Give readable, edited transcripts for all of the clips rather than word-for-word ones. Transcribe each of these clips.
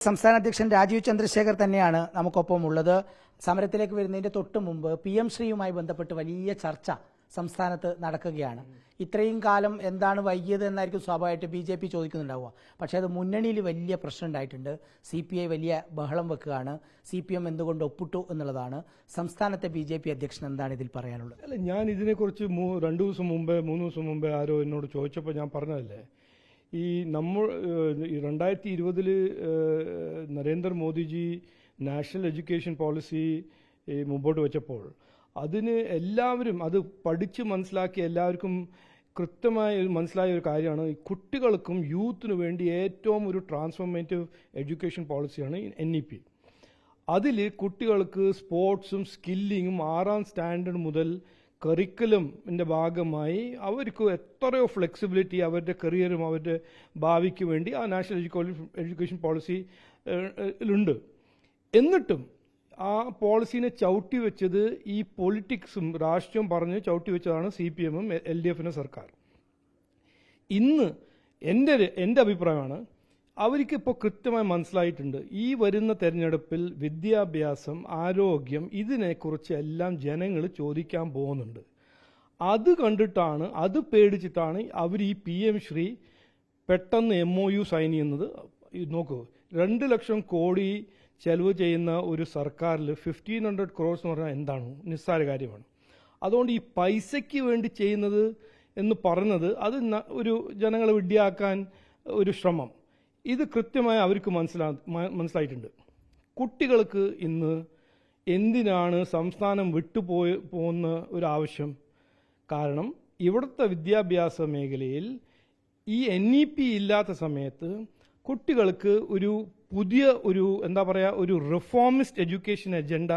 സംസ്ഥാന അധ്യക്ഷൻ രാജീവ് ചന്ദ്രശേഖർ തന്നെയാണ് നമുക്കൊപ്പം ഉള്ളത്. സമരത്തിലേക്ക് വരുന്നതിന്റെ തൊട്ട് മുമ്പ് PM ശ്രീയുമായി ബന്ധപ്പെട്ട് വലിയ ചർച്ച സംസ്ഥാനത്ത് നടക്കുകയാണ്. ഇത്രയും കാലം എന്താണ് വൈകിയത് എന്നായിരിക്കും സ്വാഭാവികമായിട്ട് BJP ചോദിക്കുന്നുണ്ടാവുക. പക്ഷേ അത് മുന്നണിയിൽ വലിയ പ്രശ്നം ഉണ്ടായിട്ടുണ്ട്. CPI വലിയ ബഹളം വെക്കുകയാണ്. CPM എന്തുകൊണ്ട് ഒപ്പിട്ടു എന്നുള്ളതാണ്. സംസ്ഥാനത്തെ BJP അധ്യക്ഷൻ എന്താണ് ഇതിൽ പറയാനുള്ളത്? അല്ല, ഞാൻ ഇതിനെക്കുറിച്ച് 2 ദിവസം മുമ്പേ 3 ദിവസം മുമ്പേ ആരോ എന്നോട് ചോദിച്ചപ്പോൾ ഞാൻ പറഞ്ഞതല്ലേ, ഈ 2020 നരേന്ദ്രമോദിജി നാഷണൽ എഡ്യൂക്കേഷൻ പോളിസി മുമ്പോട്ട് വെച്ചപ്പോൾ അതിന് എല്ലാവരും അത് പഠിച്ച് മനസ്സിലാക്കി എല്ലാവർക്കും കൃത്യമായി മനസ്സിലായ ഒരു കാര്യമാണ്, ഈ കുട്ടികൾക്കും യൂത്തിനു വേണ്ടി ഏറ്റവും ഒരു ട്രാൻസ്ഫോർമേറ്റീവ് എഡ്യൂക്കേഷൻ പോളിസിയാണ് NEP. അതിൽ കുട്ടികൾക്ക് സ്പോർട്സും സ്കില്ലിങ്ങും 6ാം സ്റ്റാൻഡേർഡ് മുതൽ കരിക്കുലമിൻ്റെ ഭാഗമായി അവർക്ക് എത്രയോ ഫ്ലെക്സിബിലിറ്റി അവരുടെ കരിയറും അവരുടെ ഭാവിക്ക് വേണ്ടി ആ നാഷണൽ എഡ്യൂക്കേഷൻ പോളിസിയിലുണ്ട്. എന്നിട്ടും ആ പോളിസീനെ ചവിട്ടി വെച്ചത് ഈ പൊളിറ്റിക്സും രാഷ്ട്രീയവും പറഞ്ഞ് ചവിട്ടി വെച്ചതാണ് CPM-ഉം LDF-നും സർക്കാർ. ഇന്ന് എൻ്റെ അഭിപ്രായമാണ്, അവർക്ക് ഇപ്പോൾ കൃത്യമായി മനസ്സിലായിട്ടുണ്ട് ഈ വരുന്ന തെരഞ്ഞെടുപ്പിൽ വിദ്യാഭ്യാസം, ആരോഗ്യം ഇതിനെക്കുറിച്ച് എല്ലാം ജനങ്ങൾ ചോദിക്കാൻ പോകുന്നുണ്ട്. അത് കണ്ടിട്ടാണ്, അത് പേടിച്ചിട്ടാണ് അവർ ഈ PM ശ്രീ പെട്ടെന്ന് MOU സൈൻ ചെയ്യുന്നത്. നോക്കൂ, 2 ലക്ഷം കോടി ചെലവ് ചെയ്യുന്ന ഒരു സർക്കാരിൽ 1500 crores എന്ന് പറഞ്ഞാൽ എന്താണ്, നിസ്സാര കാര്യമാണ്. അതുകൊണ്ട് ഈ പൈസയ്ക്ക് വേണ്ടി ചെയ്യുന്നത് എന്ന് പറയുന്നത് അത് ഒരു ജനങ്ങളെ വിഡ്ഢിയാക്കാൻ ഒരു ശ്രമം. ഇത് കൃത്യമായി അവർക്ക് മനസ്സിലായിട്ടുണ്ട്. കുട്ടികൾക്ക് ഇന്ന് എന്തിനാണ് സംസ്ഥാനം പോകുന്ന ഒരു ആവശ്യം? കാരണം ഇവിടുത്തെ വിദ്യാഭ്യാസ മേഖലയിൽ ഈ NEP ഇല്ലാത്ത സമയത്ത് കുട്ടികൾക്ക് ഒരു പുതിയ ഒരു റിഫോമിസ്റ്റ് എഡ്യൂക്കേഷൻ അജണ്ട,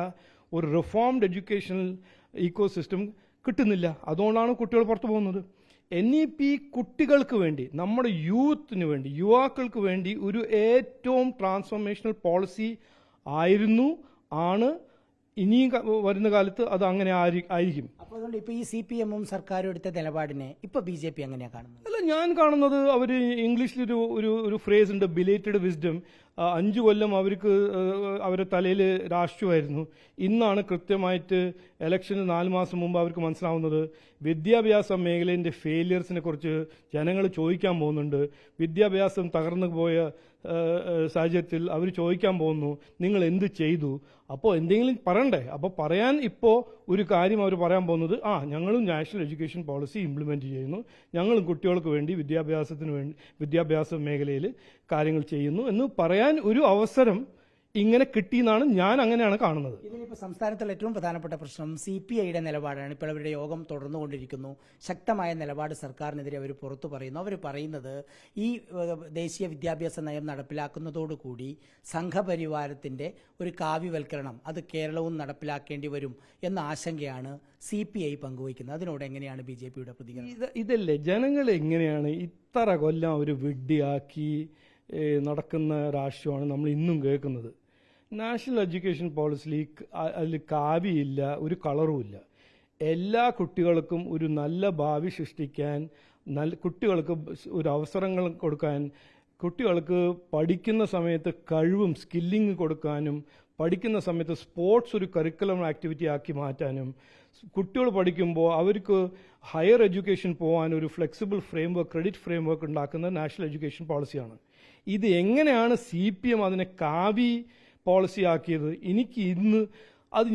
ഒരു റിഫോംഡ് എഡ്യൂക്കേഷണൽ ഇക്കോസിസ്റ്റം കിട്ടുന്നില്ല. അതുകൊണ്ടാണ് കുട്ടികൾ പുറത്തു പോകുന്നത്. NEP കുട്ടികൾക്ക് വേണ്ടി, നമ്മുടെ യൂത്തിന് വേണ്ടി, യുവാക്കൾക്ക് വേണ്ടി ഒരു ഏറ്റവും ട്രാൻസ്ഫോർമേഷണൽ പോളിസി ആണ്. ഇനിയും വരുന്ന കാലത്ത് അത് അങ്ങനെ ആയിരിക്കും. അപ്പോൾ അതുകൊണ്ട് ഇപ്പോൾ ഈ CPM-ഉം സർക്കാരും എടുത്ത നിലപാടിനെ ഇപ്പോൾ BJP എങ്ങനെയാണ് കാണുന്നത്? അല്ല, ഞാൻ കാണുന്നത് അവർ ഇംഗ്ലീഷിലൊരു ഒരു ഫ്രേസ് ഉണ്ട്, ബിലേറ്റഡ് വിസ്ഡം. 5 കൊല്ലം അവരുടെ തലയിൽ രാഷ്ട്രീയമായിരുന്നു. ഇന്നാണ് കൃത്യമായിട്ട് ഇലക്ഷന് 4 മാസം മുമ്പ് അവർക്ക് മനസ്സിലാവുന്നത് വിദ്യാഭ്യാസ മേഖലേൻ്റെ ഫെയിലിയർസിനെ കുറിച്ച് ജനങ്ങൾ ചോദിക്കാൻ പോകുന്നുണ്ട്. വിദ്യാഭ്യാസം തകർന്നു പോയ സാഹചര്യത്തിൽ അവർ ചോദിക്കാൻ പോകുന്നു, നിങ്ങൾ എന്ത് ചെയ്തു? അപ്പോൾ എന്തെങ്കിലും പറയണ്ടേ? അപ്പോൾ പറയാൻ ഇപ്പോൾ ഒരു കാര്യം അവർ പറയാൻ പോകുന്നത്, ഞങ്ങളും നാഷണൽ എഡ്യൂക്കേഷൻ പോളിസി ഇംപ്ലിമെൻറ്റ് ചെയ്യുന്നു, ഞങ്ങളും കുട്ടികൾക്ക് വേണ്ടി വിദ്യാഭ്യാസ മേഖലയിൽ കാര്യങ്ങൾ ചെയ്യുന്നു എന്ന് പറയാൻ ഒരു അവസരം ഇങ്ങനെ കിട്ടിയെന്നാണ് ഞാൻ അങ്ങനെയാണ് കാണുന്നത്. ഇതിലിപ്പോൾ സംസ്ഥാനത്തുള്ള ഏറ്റവും പ്രധാനപ്പെട്ട പ്രശ്നം CPI-യുടെ നിലപാടാണ്. ഇപ്പോൾ അവരുടെ യോഗം തുടർന്നുകൊണ്ടിരിക്കുന്നു. ശക്തമായ നിലപാട് സർക്കാരിനെതിരെ അവർ പുറത്തു പറയുന്നു. അവർ പറയുന്നത് ഈ ദേശീയ വിദ്യാഭ്യാസ നയം നടപ്പിലാക്കുന്നതോടുകൂടി സംഘപരിവാരത്തിന്റെ ഒരു കാവ്യവൽക്കരണം അത് കേരളവും നടപ്പിലാക്കേണ്ടി വരും എന്ന ആശങ്കയാണ് CPI പങ്കുവയ്ക്കുന്നത്. അതിനോട് എങ്ങനെയാണ് BJP-യുടെ പ്രതികരണം? ഇതല്ലേ, ജനങ്ങൾ എങ്ങനെയാണ് ഇത്ര കൊല്ലം ഒരു വിഡ്ഢിയാക്കി നടക്കുന്ന രാഷ്ട്രീയമാണ് നമ്മൾ ഇന്നും കേൾക്കുന്നത്. നാഷണൽ എഡ്യൂക്കേഷൻ പോളിസിയിൽ അതിൽ കാവിയില്ല, ഒരു കളറുമില്ല. എല്ലാ കുട്ടികൾക്കും ഒരു നല്ല ഭാവി സൃഷ്ടിക്കാൻ, കുട്ടികൾക്ക് ഒരു അവസരങ്ങൾ കൊടുക്കാൻ, കുട്ടികൾക്ക് പഠിക്കുന്ന സമയത്ത് കഴിവും സ്കില്ലിങ് കൊടുക്കാനും, പഠിക്കുന്ന സമയത്ത് സ്പോർട്സ് ഒരു കരിക്കുലം ആക്ടിവിറ്റി ആക്കി മാറ്റാനും, കുട്ടികൾ പഠിക്കുമ്പോൾ അവർക്ക് ഹയർ എഡ്യൂക്കേഷൻ പോകാൻ ഒരു ഫ്ലെക്സിബിൾ ഫ്രെയിംവർക്ക്, ക്രെഡിറ്റ് ഫ്രെയിംവർക്ക് ഉണ്ടാക്കുന്ന നാഷണൽ എഡ്യൂക്കേഷൻ പോളിസിയാണ്. ഇത് എങ്ങനെയാണ് CPM അതിനെ കാവി പോളിസി ആക്കിയത്?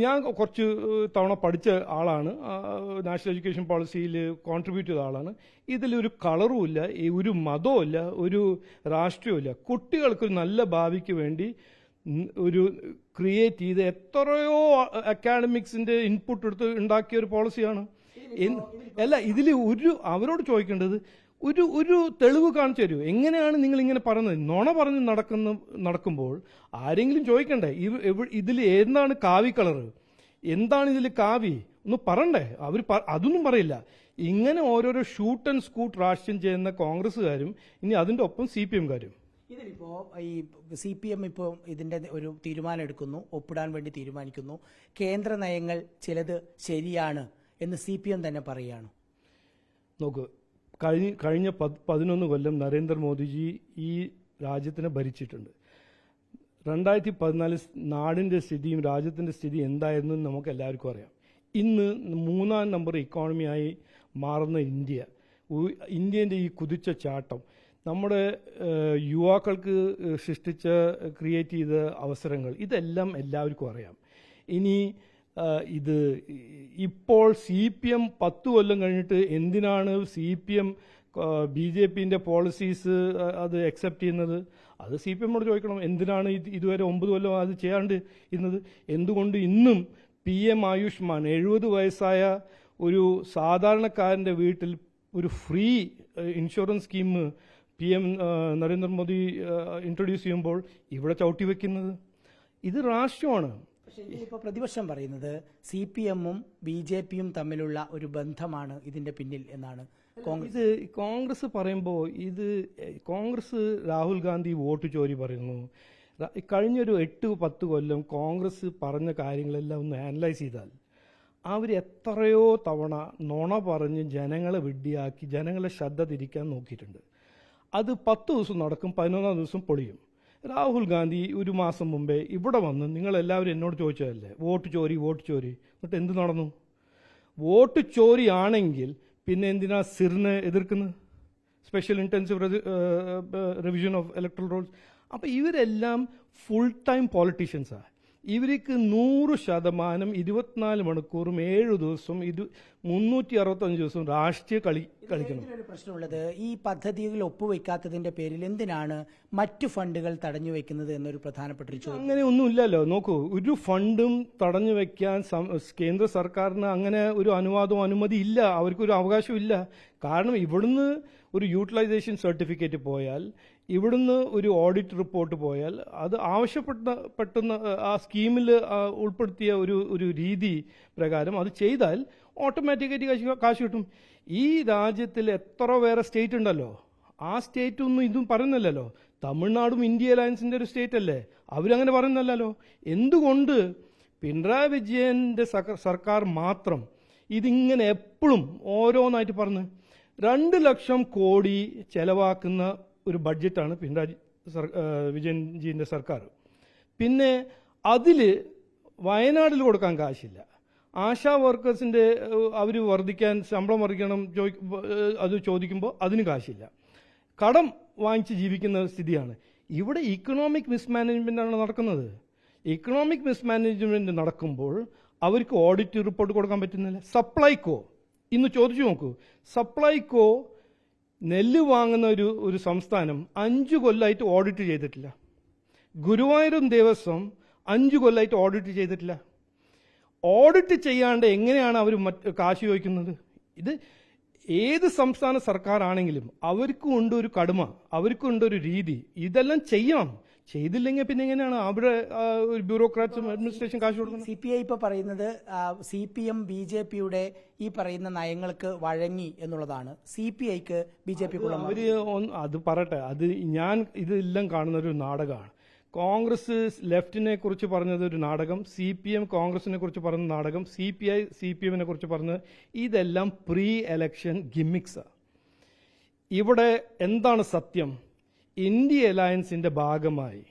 ഞാൻ കുറച്ച് തവണ പഠിച്ച ആളാണ്, നാഷണൽ എഡ്യൂക്കേഷൻ പോളിസിയിൽ കോൺട്രിബ്യൂട്ട് ചെയ്ത ആളാണ്. ഇതിലൊരു കളറുമില്ല, ഒരു മതവുമില്ല, ഒരു രാഷ്ട്രീയമില്ല. കുട്ടികൾക്കൊരു നല്ല ഭാവിക്ക് വേണ്ടി ഒരു ക്രിയേറ്റ് ചെയ്ത് എത്രയോ അക്കാഡമിക്സിന്റെ ഇൻപുട്ട് എടുത്ത് ഉണ്ടാക്കിയ ഒരു പോളിസിയാണ്. അല്ല, അവരോട് ചോദിക്കേണ്ടത് ഒരു തെളിവ് കാണിച്ചു തരൂ. എങ്ങനെയാണ് നിങ്ങൾ ഇങ്ങനെ പറയുന്നത്? നുണ പറഞ്ഞ് നടക്കുമ്പോൾ ആരെങ്കിലും ചോദിക്കണ്ടേ, ഇതിൽ എന്താണ് കാവി കളറ്, എന്താണ് ഇതിൽ കാവി ഒന്ന് പറയണ്ടേ? അതൊന്നും പറയില്ല. ഇങ്ങനെ ഓരോരോ ഷൂട്ട് ആൻഡ് സ്കൂട്ട് രാഷ്ട്രീയം ചെയ്യുന്ന കോൺഗ്രസ്സുകാരും ഇനി അതിന്റെ ഒപ്പം CPM-കാരും. ഇതിലിപ്പോൾ ഈ CPM ഇപ്പോൾ ഇതിന്റെ ഒരു തീരുമാനം എടുക്കുന്നു, ഒപ്പിടാൻ വേണ്ടി തീരുമാനിക്കുന്നു. കേന്ദ്ര നയങ്ങൾ ചിലത് ശരിയാണ് എന്ന് CPM തന്നെ പറയുകയാണ്. നോക്കൂ, കഴിഞ്ഞ 11 കൊല്ലം നരേന്ദ്രമോദിജി ഈ രാജ്യത്തിനെ ഭരിച്ചിട്ടുണ്ട്. 2014 നാടിൻ്റെ സ്ഥിതിയും രാജ്യത്തിൻ്റെ സ്ഥിതി എന്തായിരുന്നു എന്ന് നമുക്ക് എല്ലാവർക്കും അറിയാം. ഇന്ന് 3-ാം നമ്പർ ഇക്കോണമിയായി മാറുന്ന ഇന്ത്യൻ്റെ ഈ കുതിച്ച ചാട്ടം നമ്മുടെ യുവാക്കൾക്ക് ക്രിയേറ്റ് ചെയ്ത അവസരങ്ങൾ ഇതെല്ലാം എല്ലാവർക്കും അറിയാം. ഇനി ഇത് ഇപ്പോൾ CPM 10 കൊല്ലം കഴിഞ്ഞിട്ട് എന്തിനാണ് CPM BJPൻ്റെ പോളിസീസ് അത് അക്സെപ്റ്റ് ചെയ്യുന്നത്? അത് CPM-ഓട് ചോദിക്കണം. എന്തിനാണ് ഇതുവരെ 9 കൊല്ലം അത് ചെയ്യാണ്ട് ഇരുന്നത്? എന്തുകൊണ്ട് ഇന്നും PM ആയുഷ്മാൻ 70 വയസ്സായ ഒരു സാധാരണക്കാരൻ്റെ വീട്ടിൽ ഒരു free insurance scheme PM Narendra Modi introduce ചെയ്യുമ്പോൾ ഇവിടെ ചവിട്ടി വെക്കുന്നത്? ഇത് രാഷ്ട്രീയമാണ്. പക്ഷേ ഇപ്പോൾ പ്രതിപക്ഷം പറയുന്നത് CPM-ഉം BJP-യും തമ്മിലുള്ള ഒരു ബന്ധമാണ് ഇതിന്റെ പിന്നിൽ എന്നാണ്. ഇത് കോൺഗ്രസ് പറയുമ്പോൾ കോൺഗ്രസ് രാഹുൽ ഗാന്ധി വോട്ട് ചോരി പറയുന്നു. കഴിഞ്ഞൊരു 8-10 കൊല്ലം കോൺഗ്രസ് പറഞ്ഞ കാര്യങ്ങളെല്ലാം ഒന്ന് അനലൈസ് ചെയ്താൽ അവർ എത്രയോ തവണ നുണ പറഞ്ഞ് ജനങ്ങളെ വിഡ്ഢിയാക്കി ജനങ്ങളെ ശ്രദ്ധ തിരിക്കാൻ നോക്കിയിട്ടുണ്ട്. അത് 10 ദിവസം നടക്കും, 11-ാം ദിവസം പൊളിയും. രാഹുൽ ഗാന്ധി ഒരു മാസം മുമ്പേ ഇവിടെ വന്ന് നിങ്ങളെല്ലാവരും എന്നോട് ചോദിച്ചതല്ലേ വോട്ട് ചോരി. എന്നിട്ട് എന്ത് നടന്നു? വോട്ട് ചോരി ആണെങ്കിൽ പിന്നെ എന്തിനാ സിറിനെ എതിർക്കുന്നത്? Special intensive revision of electoral rolls. അപ്പോൾ ഇവരെല്ലാം ഫുൾ ടൈം പോളിറ്റീഷ്യൻസാണ്. ഇവർക്ക് 100% 24 മണിക്കൂറും 7 ദിവസവും 365 ദിവസവും രാഷ്ട്രീയ കളിക്കണം. ഒരു പ്രശ്നമുള്ളത് ഈ പദ്ധതികൾ ഒപ്പുവെക്കാത്തതിന്റെ പേരിൽ എന്തിനാണ് മറ്റു ഫണ്ടുകൾ തടഞ്ഞു വെക്കുന്നത് എന്നൊരു പ്രധാനപ്പെട്ട ഒരു ചോദ്യം. അങ്ങനെ ഒന്നുമില്ലല്ലോ. നോക്കൂ, ഒരു ഫണ്ടും തടഞ്ഞു വെക്കാൻ കേന്ദ്ര സർക്കാരിന് അങ്ങനെ ഒരു അനുമതി ഇല്ല, അവർക്കൊരു അവകാശമില്ല. കാരണം ഇവിടുന്ന് ഒരു യൂട്ടിലൈസേഷൻ സർട്ടിഫിക്കറ്റ് പോയാൽ, ഇവിടുന്ന് ഒരു ഓഡിറ്റ് റിപ്പോർട്ട് പോയാൽ, അത് പെട്ടെന്ന് ആ സ്കീമിൽ ഉൾപ്പെടുത്തിയ ഒരു രീതി പ്രകാരം അത് ചെയ്താൽ ഓട്ടോമാറ്റിക്കായിട്ട് കാശ് കിട്ടും. ഈ രാജ്യത്തിൽ എത്ര വേറെ സ്റ്റേറ്റ് ഉണ്ടല്ലോ, ആ സ്റ്റേറ്റ് ഒന്നും ഇതും പറയുന്നില്ലല്ലോ. തമിഴ്നാടും ഇന്ത്യ അലയൻസിന്റെ ഒരു സ്റ്റേറ്റ് അല്ലേ, അവരങ്ങനെ പറയുന്നില്ലല്ലോ. എന്തുകൊണ്ട് പിണറായി വിജയന്റെ സർക്കാർ മാത്രം ഇതിങ്ങനെ എപ്പോഴും ഓരോന്നായിട്ട് പറഞ്ഞ് 2 ലക്ഷം കോടി ചെലവാക്കുന്ന ഒരു ബഡ്ജറ്റാണ് പിണറായി വിജയൻജിന്റെ സർക്കാർ. പിന്നെ അതിൽ വയനാട്ടിൽ കൊടുക്കാൻ കാശില്ല. ആശാ വർക്കേഴ്സിന്റെ അവർ ശമ്പളം വർദ്ധിക്കണം അത് ചോദിക്കുമ്പോൾ അതിന് കാശില്ല. കടം വാങ്ങിച്ച് ജീവിക്കുന്ന സ്ഥിതിയാണ്. ഇവിടെ ഇക്കണോമിക് മിസ്മാനേജ്മെന്റാണ് നടക്കുന്നത്. ഇക്കണോമിക് മിസ്മാനേജ്മെന്റ് നടക്കുമ്പോൾ അവർക്ക് ഓഡിറ്റ് റിപ്പോർട്ട് കൊടുക്കാൻ പറ്റുന്നില്ല. സപ്ലൈകോ ഇന്ന് ചോദിച്ചു നോക്കൂ, സപ്ലൈകോ നെല്ല് വാങ്ങുന്ന ഒരു സംസ്ഥാനം 5 കൊല്ലമായിട്ട് ഓഡിറ്റ് ചെയ്തിട്ടില്ല. ഗുരുവായൂരും ദേവസ്വം 5 കൊല്ലമായിട്ട് ഓഡിറ്റ് ചെയ്തിട്ടില്ല. ഓഡിറ്റ് ചെയ്യാണ്ട് എങ്ങനെയാണ് അവർ കാശ് ചോദിക്കുന്നത്? ഇത് ഏത് സംസ്ഥാന സർക്കാരാണെങ്കിലും അവർക്കും ഉണ്ട് ഒരു കടമ, അവർക്കും ഉണ്ട് ഒരു രീതി. ഇതെല്ലാം ചെയ്യണം. ചെയ്തില്ലെങ്കിൽ പിന്നെ എങ്ങനെയാണ് അവിടെ ബ്യൂറോക്രാറ്റ്സും അഡ്മിനിസ്ട്രേഷൻ കാശ് കൊടുക്കുന്നത്? CPI ഇപ്പോൾ പറയുന്നത് CPM BJP-യുടെ ഈ പറയുന്ന നയങ്ങൾക്ക് വഴങ്ങി എന്നുള്ളതാണ്. CPIക്ക് BJP-ക്കുള്ള അത് പറയട്ടെ, അത് ഞാൻ ഇതെല്ലാം കാണുന്ന ഒരു നാടകമാണ്. കോൺഗ്രസ് ലെഫ്റ്റിനെ കുറിച്ച് പറഞ്ഞത് ഒരു നാടകം, CPM കോൺഗ്രസിനെ കുറിച്ച് പറഞ്ഞ നാടകം, CPI CPM-നെ കുറിച്ച് പറഞ്ഞത്, ഇതെല്ലാം പ്രീ എലക്ഷൻ ഗിമ്മിക്സാണ്. ഇവിടെ എന്താണ് സത്യം? ഇന്ത്യ അലയൻസിന്റെ ഭാഗമായി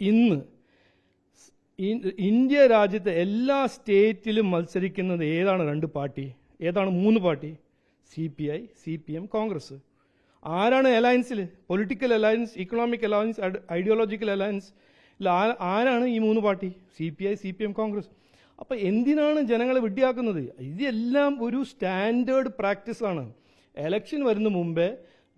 ഇന്ന് ഇന്ത്യ രാജ്യത്തെ എല്ലാ സ്റ്റേറ്റിലും മത്സരിക്കുന്നത് ഏതാണ്? 2 പാർട്ടി. ഏതാണ് 3 പാർട്ടി? CPI CPM Congress. ആരാണ് അലയൻസിൽ? Political alliance, economic alliance, ideological alliance ആരാണ് ഈ 3 പാർട്ടി? CPI CPM Congress. അപ്പൊ എന്തിനാണ് ജനങ്ങളെ വിഡ്ഢിയാക്കുന്നത്? ഇതെല്ലാം ഒരു സ്റ്റാൻഡേർഡ് പ്രാക്ടീസാണ്. എലക്ഷൻ വരുന്ന മുമ്പേ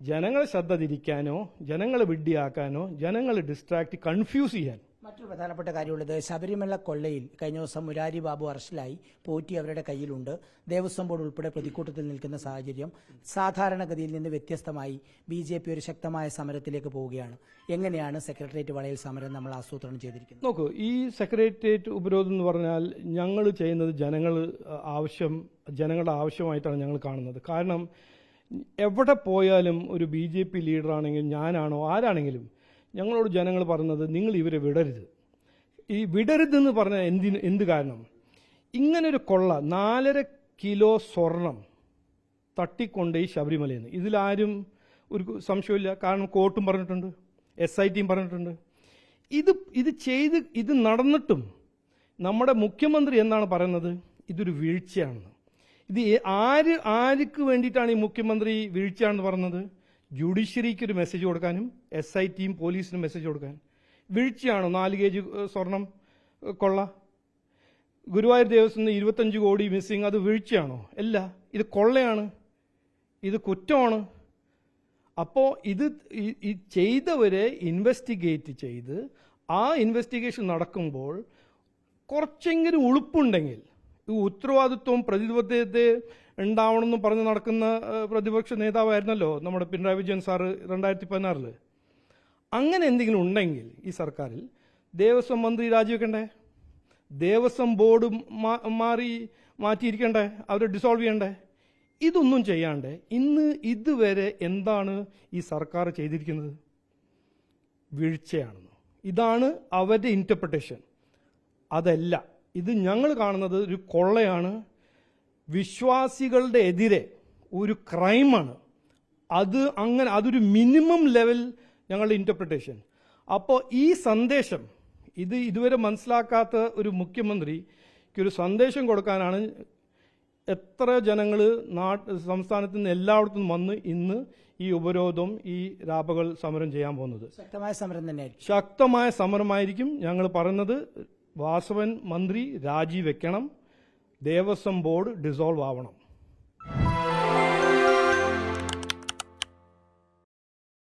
ജനങ്ങളെ ശ്രദ്ധ തിരിക്കാനോ ജനങ്ങളെ വിഡ്ഢിയാക്കാനോ ജനങ്ങളെ ഡിസ്ട്രാക്ട് കൺഫ്യൂസ് ചെയ്യാൻ. മറ്റൊരു പ്രധാനപ്പെട്ട കാര്യമുള്ളത്, ശബരിമല കൊള്ളയിൽ കഴിഞ്ഞ ദിവസം മുരാരി ബാബു അറസ്റ്റിലായി. പോറ്റി അവരുടെ കയ്യിലുണ്ട്. ദേവസ്വം ബോർഡ് ഉൾപ്പെടെ പ്രതിക്കൂട്ടത്തിൽ നിൽക്കുന്ന സാഹചര്യം. സാധാരണഗതിയിൽ നിന്ന് വ്യത്യസ്തമായി BJP ഒരു ശക്തമായ സമരത്തിലേക്ക് പോവുകയാണ്. എങ്ങനെയാണ് സെക്രട്ടേറിയറ്റ് വളയൽ സമരം നമ്മൾ ആസൂത്രണം ചെയ്തിരിക്കുന്നത്? നോക്കൂ, ഈ സെക്രട്ടേറിയറ്റ് ഉപരോധം എന്ന് പറഞ്ഞാൽ ഞങ്ങൾ ചെയ്യുന്നത് ജനങ്ങളുടെ ആവശ്യമായിട്ടാണ് ഞങ്ങൾ കാണുന്നത്. കാരണം എവിടെ പോയാലും ഒരു BJP ലീഡറാണെങ്കിലും ഞാനാണോ ആരാണെങ്കിലും ഞങ്ങളോട് ജനങ്ങൾ പറയുന്നത് നിങ്ങൾ ഇവരെ വിടരുത്. ഈ വിടരുതെന്ന് പറഞ്ഞാൽ എന്ത് കാരണം? ഇങ്ങനൊരു കൊള്ള 4.5 കിലോ സ്വർണം തട്ടിക്കൊണ്ട് ഈ ശബരിമലയിൽ നിന്ന് ഇതിലാരും ഒരു സംശയമില്ല. കാരണം കോർട്ടും പറഞ്ഞിട്ടുണ്ട്, SITയും പറഞ്ഞിട്ടുണ്ട്. ഇത് നടന്നിട്ടും നമ്മുടെ മുഖ്യമന്ത്രി എന്താണ് പറയുന്നത്? ഇതൊരു വീഴ്ചയാണെന്ന്. ഇത് ആർക്ക് വേണ്ടിയിട്ടാണ് ഈ മുഖ്യമന്ത്രി വീഴ്ചയാണെന്ന് പറഞ്ഞത്? ജുഡീഷ്യറിക്ക് ഒരു മെസ്സേജ് കൊടുക്കാനും SITയും പോലീസിനും മെസ്സേജ് കൊടുക്കാൻ. വീഴ്ചയാണോ 4 kg സ്വർണം കൊള്ള? ഗുരുവായൂർ ദേവസ്വം 25 കോടി മിസ്സിങ്, അത് വീഴ്ചയാണോ? അല്ല, ഇത് കൊള്ളയാണ്, ഇത് കുറ്റമാണ്. അപ്പോൾ ഇത് ചെയ്തവരെ ഇൻവെസ്റ്റിഗേറ്റ് ചെയ്ത് ആ ഇൻവെസ്റ്റിഗേഷൻ നടക്കുമ്പോൾ കുറച്ചെങ്കിലും ഉളുപ്പുണ്ടെങ്കിൽ, ഈ ഉത്തരവാദിത്വവും പ്രതിബദ്ധത ഉണ്ടാവണമെന്ന് പറഞ്ഞ് നടക്കുന്ന പ്രതിപക്ഷ നേതാവായിരുന്നല്ലോ നമ്മുടെ പിണറായി വിജയൻ സാറ് 2016. അങ്ങനെ എന്തെങ്കിലും ഉണ്ടെങ്കിൽ ഈ സർക്കാരിൽ ദേവസ്വം മന്ത്രി രാജിവെക്കണ്ടേ? ദേവസ്വം ബോർഡ് മാറ്റിയിരിക്കണ്ടേ? അവർ ഡിസോൾവ് ചെയ്യണ്ടേ? ഇതൊന്നും ചെയ്യാണ്ട് ഇതുവരെ എന്താണ് ഈ സർക്കാർ ചെയ്തിരിക്കുന്നത്? വീഴ്ചയാണെന്ന്. ഇതാണ് അവരുടെ ഇന്റർപ്രിട്ടേഷൻ. അതല്ല, ഇത് ഞങ്ങൾ കാണുന്നത് ഒരു കൊള്ളയാണ്, വിശ്വാസികളുടെ എതിരെ ഒരു ക്രൈമാണ്. അതൊരു മിനിമം ലെവൽ ഞങ്ങളുടെ ഇന്റർപ്രിട്ടേഷൻ. അപ്പോൾ ഈ സന്ദേശം ഇതുവരെ മനസ്സിലാക്കാത്ത ഒരു മുഖ്യമന്ത്രിക്ക് ഒരു സന്ദേശം കൊടുക്കാനാണ് എത്ര ജനങ്ങൾ സംസ്ഥാനത്ത് നിന്ന് എല്ലായിടത്തും വന്ന് ഇന്ന് ഈ ഉപരോധം, ഈ രാപകൽ സമരം ചെയ്യാൻ പോകുന്നത്. ശക്തമായ സമരം തന്നെയായിരിക്കും. ശക്തമായ സമരമായിരിക്കും. ഞങ്ങൾ പറയുന്നത് വാസവൻ മന്ത്രി രാജിവെക്കണം, ദേവസ്വം ബോർഡ് ഡിസോൾവ് ആവണം.